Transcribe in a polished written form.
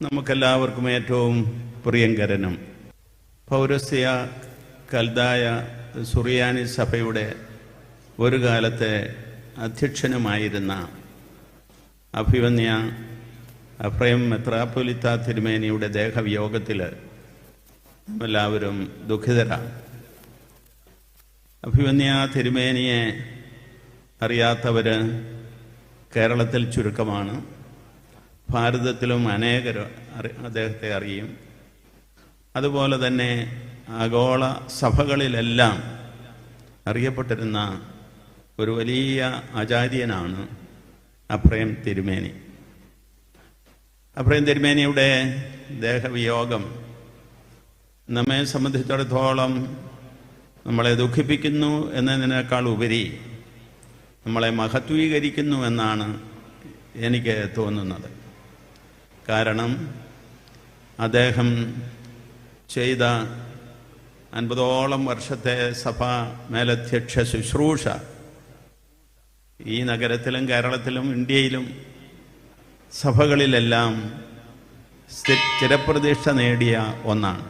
നമുക്കെല്ലാവർക്കും ഏറ്റവും പ്രിയങ്കരനും പൗരസ്ത്യ കൽദായ സുറിയാനി സഭയുടെ ഒരു കാലത്തെ അധ്യക്ഷനുമായിരുന്ന അഭിവന്യ എഫ്രൈം മെത്രാപ്പൊലീത്ത തിരുമേനിയുടെ ദേഹവിയോഗത്തിൽ എല്ലാവരും ദുഃഖിതരാണ്. അഭിവന്യ തിരുമേനിയെ അറിയാത്തവർ കേരളത്തിൽ ചുരുക്കമാണ്. ഭാരതത്തിലും അനേകർ അദ്ദേഹത്തെ അറിയും. അതുപോലെ തന്നെ ആഗോള സഭകളിലെല്ലാം അറിയപ്പെട്ടിരുന്ന ഒരു വലിയ ആചാര്യനാണ് എഫ്രൈം തിരുമേനി. എഫ്രൈം തിരുമേനിയുടെ ദേഹവിയോഗം നമ്മെ സംബന്ധിച്ചിടത്തോളം നമ്മളെ ദുഃഖിപ്പിക്കുന്നു എന്നതിനേക്കാൾ ഉപരി നമ്മളെ മഹത്വീകരിക്കുന്നു എന്നാണ് എനിക്ക് തോന്നുന്നത്. കാരണം അദ്ദേഹം ചെയ്ത 50ഓളം വർഷത്തെ സഭാ മേലധ്യക്ഷ ശുശ്രൂഷ ഈ നഗരത്തിലും കേരളത്തിലും ഇന്ത്യയിലും സഭകളിലെല്ലാം സ്ഥിരപ്രതിഷ്ഠ നേടിയ ഒന്നാണ്.